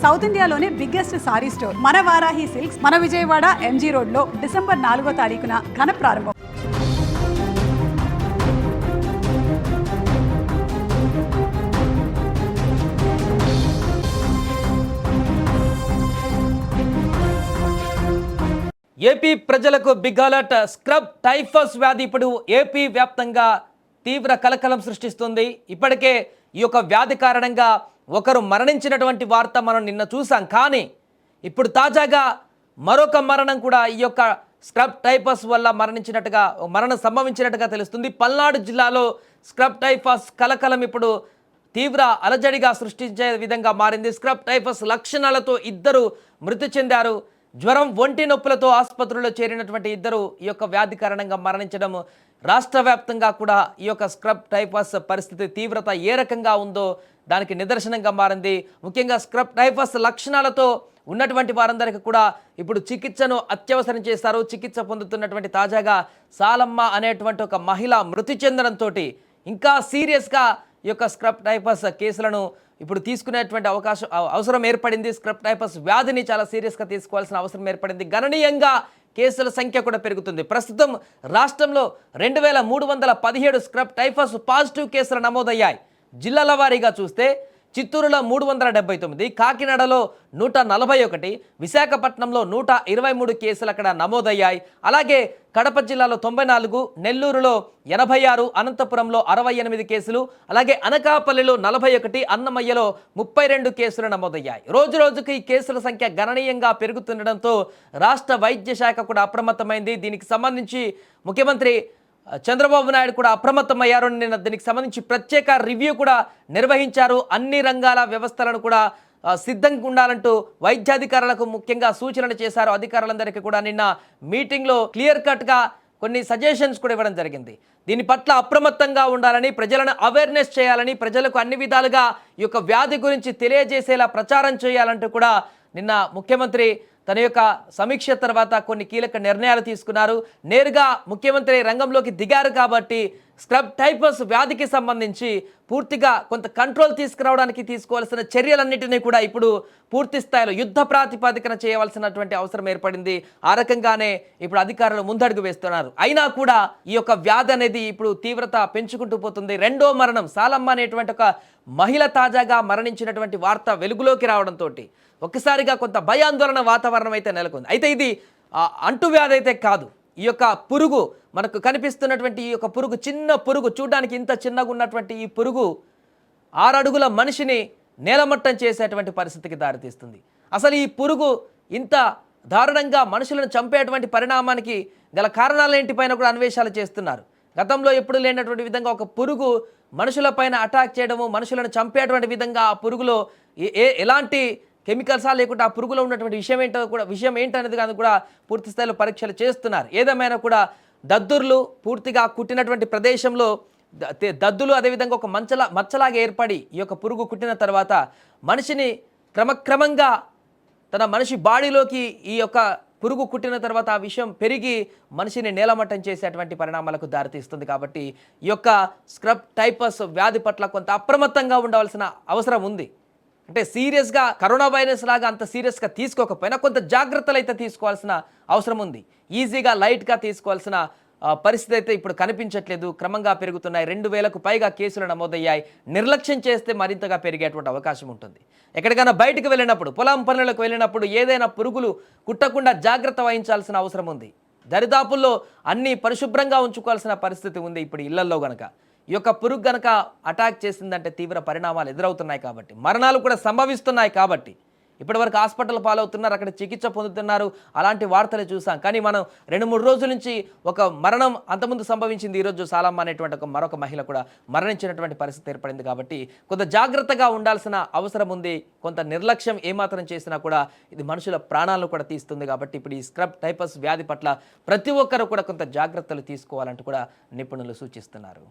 South ఇండియాలోనే biggest sorry store మన Varahi silks మన విజయవాడ ఎంజీ రోడ్ లో డిసెంబర్ 4వ తారీఖున ఘన ప్రారంభం. ఏపీ ప్రజలకు బిగ్ అలర్ట్. స్క్రబ్ టైఫస్ వ్యాధి ఇప్పుడు ఏపీ వ్యాప్తంగా తీవ్ర కలకలం సృష్టిస్తుంది. ఇప్పటికే ఈ యొక్క వ్యాధి కారణంగా ఒకరు మరణించినటువంటి వార్త మనం నిన్న చూసాం. కానీ ఇప్పుడు తాజాగా మరొక మరణం కూడా ఈ యొక్క స్క్రబ్ టైఫస్ వల్ల మరణం సంభవించినట్టుగా తెలుస్తుంది. పల్నాడు జిల్లాలో స్క్రబ్ టైఫస్ కలకలం ఇప్పుడు తీవ్ర అలజడిగా సృష్టించే విధంగా మారింది. స్క్రబ్ టైఫస్ లక్షణాలతో ఇద్దరు మృతి చెందారు. జ్వరం, ఒంటి నొప్పులతో ఆసుపత్రిలో చేరినటువంటి ఇద్దరు ఈ యొక్క వ్యాధి కారణంగా మరణించడం రాష్ట్ర వ్యాప్తంగా కూడా ఈ యొక్క స్క్రబ్ టైఫస్ పరిస్థితి తీవ్రత ఏ రకంగా ఉందో దానికి నిదర్శనంగా మారింది. ముఖ్యంగా స్క్రబ్ టైఫస్ లక్షణాలతో ఉన్నటువంటి వారందరికీ కూడా ఇప్పుడు చికిత్సను అత్యవసరం చేశారు. చికిత్స పొందుతున్నటువంటి తాజాగా సాలమ్మ అనేటువంటి ఒక మహిళ మృతి చెందడంతో ఇంకా సీరియస్గా ఈ యొక్క స్క్రబ్ టైఫస్ కేసులను ఇప్పుడు తీసుకునేటువంటి అవసరం ఏర్పడింది. స్క్రబ్ టైఫస్ వ్యాధిని చాలా సీరియస్గా తీసుకోవాల్సిన అవసరం ఏర్పడింది. గణనీయంగా కేసుల సంఖ్య కూడా పెరుగుతుంది. ప్రస్తుతం రాష్ట్రంలో 2317 స్క్రబ్ టైఫస్ పాజిటివ్ కేసులు నమోదయ్యాయి. జిల్లాల వారీగా చూస్తే చిత్తూరులో 379, కాకినాడలో 141, విశాఖపట్నంలో 123 కేసులు అక్కడ నమోదయ్యాయి. అలాగే కడప జిల్లాలో 94, నెల్లూరులో 86, అనంతపురంలో 68 కేసులు, అలాగే అనకాపల్లిలో 41, అన్నమయ్యలో 32 కేసులు నమోదయ్యాయి. రోజు రోజుకు ఈ కేసుల సంఖ్య గణనీయంగా పెరుగుతుండడంతో రాష్ట్ర వైద్య శాఖ కూడా అప్రమత్తమైంది. దీనికి సంబంధించి ముఖ్యమంత్రి చంద్రబాబు నాయుడు కూడా అప్రమత్తమయ్యారు. నిన్న దీనికి సంబంధించి ప్రత్యేక రివ్యూ కూడా నిర్వహించారు. అన్ని రంగాల వ్యవస్థలను కూడా సిద్ధంగా ఉండాలంటూ వైద్యాధికారులకు ముఖ్యంగా సూచనలు చేశారు. అధికారులందరికీ కూడా నిన్న మీటింగ్లో క్లియర్ కట్గా కొన్ని సజెషన్స్ కూడా ఇవ్వడం జరిగింది. దీని పట్ల అప్రమత్తంగా ఉండాలని, ప్రజలను అవేర్నెస్ చేయాలని, ప్రజలకు అన్ని విధాలుగా ఈ యొక్క వ్యాధి గురించి తెలియజేసేలా ప్రచారం చేయాలంటూ కూడా నిన్న ముఖ్యమంత్రి తన యొక్క సమీక్ష తర్వాత కొన్ని కీలక నిర్ణయాలు తీసుకున్నారు. నేరుగా ముఖ్యమంత్రి రంగంలోకి దిగారు కాబట్టి స్క్రబ్ టైఫస్ వ్యాధికి సంబంధించి పూర్తిగా కొంత కంట్రోల్ తీసుకురావడానికి తీసుకోవాల్సిన చర్యలన్నింటినీ కూడా ఇప్పుడు పూర్తి స్థాయిలో యుద్ధ ప్రాతిపదికన చేయవలసినటువంటి అవసరం ఏర్పడింది. ఆ రకంగానే ఇప్పుడు అధికారులు ముందడుగు వేస్తున్నారు. అయినా కూడా ఈ యొక్క వ్యాధి అనేది ఇప్పుడు తీవ్రత పెంచుకుంటూ పోతుంది. రెండో మరణం సాలమ్మ అనేటువంటి ఒక మహిళ తాజాగా మరణించినటువంటి వార్త వెలుగులోకి రావడంతో ఒక్కసారిగా కొంత భయాందోళన వాతావరణం అయితే నెలకొంది. అయితే ఇది అంటువ్యాధి అయితే కాదు. ఈ యొక్క పురుగు మనకు కనిపిస్తున్నటువంటి ఈ యొక్క పురుగు చిన్న పురుగు, చూడడానికి ఇంత చిన్నగా ఉన్నటువంటి ఈ పురుగు 6 అడుగుల మనిషిని నేలమట్టం చేసేటువంటి పరిస్థితికి దారితీస్తుంది. అసలు ఈ పురుగు ఇంత దారుణంగా మనుషులను చంపేటువంటి పరిణామానికి గల కారణాలేంటిపైన కూడా అన్వేషణలు చేస్తున్నారు. గతంలో ఎప్పుడు లేనటువంటి విధంగా ఒక పురుగు మనుషులపైన అటాక్ చేయడము, మనుషులను చంపేటువంటి విధంగా ఆ పురుగులో ఎలాంటి కెమికల్సా లేకుంటే ఆ పురుగులో ఉన్నటువంటి విషయం ఏంటనేది కానీ కూడా పూర్తి స్థాయిలో పరీక్షలు చేస్తున్నారు. ఏదేమైనా కూడా దద్దుర్లు పూర్తిగా కుట్టినటువంటి ప్రదేశంలో దద్దులు అదేవిధంగా ఒక మచ్చలాగా ఏర్పడి ఈ యొక్క పురుగు కుట్టిన తర్వాత మనిషిని క్రమక్రమంగా మనిషి బాడీలోకి ఈ యొక్క పురుగు కుట్టిన తర్వాత ఆ విషయం పెరిగి మనిషిని నేలమట్టం చేసేటువంటి పరిణామాలకు దారితీస్తుంది. కాబట్టి ఈ యొక్క స్క్రబ్ టైఫస్ వ్యాధి పట్ల కొంత అప్రమత్తంగా ఉండవలసిన అవసరం ఉంది. అంటే సీరియస్గా కరోనా వైరస్ లాగా అంత సీరియస్గా తీసుకోకపోయినా కొంత జాగ్రత్తలు అయితే తీసుకోవాల్సిన అవసరం ఉంది. ఈజీగా లైట్గా తీసుకోవాల్సిన పరిస్థితి అయితే ఇప్పుడు కనిపించట్లేదు. క్రమంగా పెరుగుతున్నాయి. 2000కు పైగా కేసులు నమోదయ్యాయి. నిర్లక్ష్యం చేస్తే మరింతగా పెరిగేటువంటి అవకాశం ఉంటుంది. ఎక్కడికైనా బయటకు వెళ్ళినప్పుడు, పొలం పనులకు వెళ్ళినప్పుడు ఏదైనా పురుగులు కుట్టకుండా జాగ్రత్త వహించాల్సిన అవసరం ఉంది. దరిదాపుల్లో అన్నీ పరిశుభ్రంగా ఉంచుకోవాల్సిన పరిస్థితి ఉంది. ఇప్పుడు ఇళ్లల్లో గనక ఈ యొక్క పురుగు గనక అటాక్ చేసిందంటే తీవ్ర పరిణామాలు ఎదురవుతున్నాయి. కాబట్టి మరణాలు కూడా సంభవిస్తున్నాయి. కాబట్టి ఇప్పటివరకు హాస్పిటల్ పాలవుతున్నారు, అక్కడ చికిత్స పొందుతున్నారు. అలాంటి వార్తలు చూసాం. కానీ మనం 2-3 రోజుల నుంచి ఒక మరణం అంతకుముందు సంభవించింది. ఈరోజు సాలమ్మ అనేటువంటి మరొక మహిళ కూడా మరణించినటువంటి పరిస్థితి ఏర్పడింది. కాబట్టి కొంత జాగ్రత్తగా ఉండాల్సిన అవసరం ఉంది. కొంత నిర్లక్ష్యం ఏమాత్రం చేసినా కూడా ఇది మనుషుల ప్రాణాలను కూడా తీస్తుంది. కాబట్టి ఇప్పుడు ఈ స్క్రబ్ టైఫస్ వ్యాధి పట్ల ప్రతి ఒక్కరు కూడా కొంత జాగ్రత్తలు తీసుకోవాలంటూ కూడా నిపుణులు సూచిస్తున్నారు.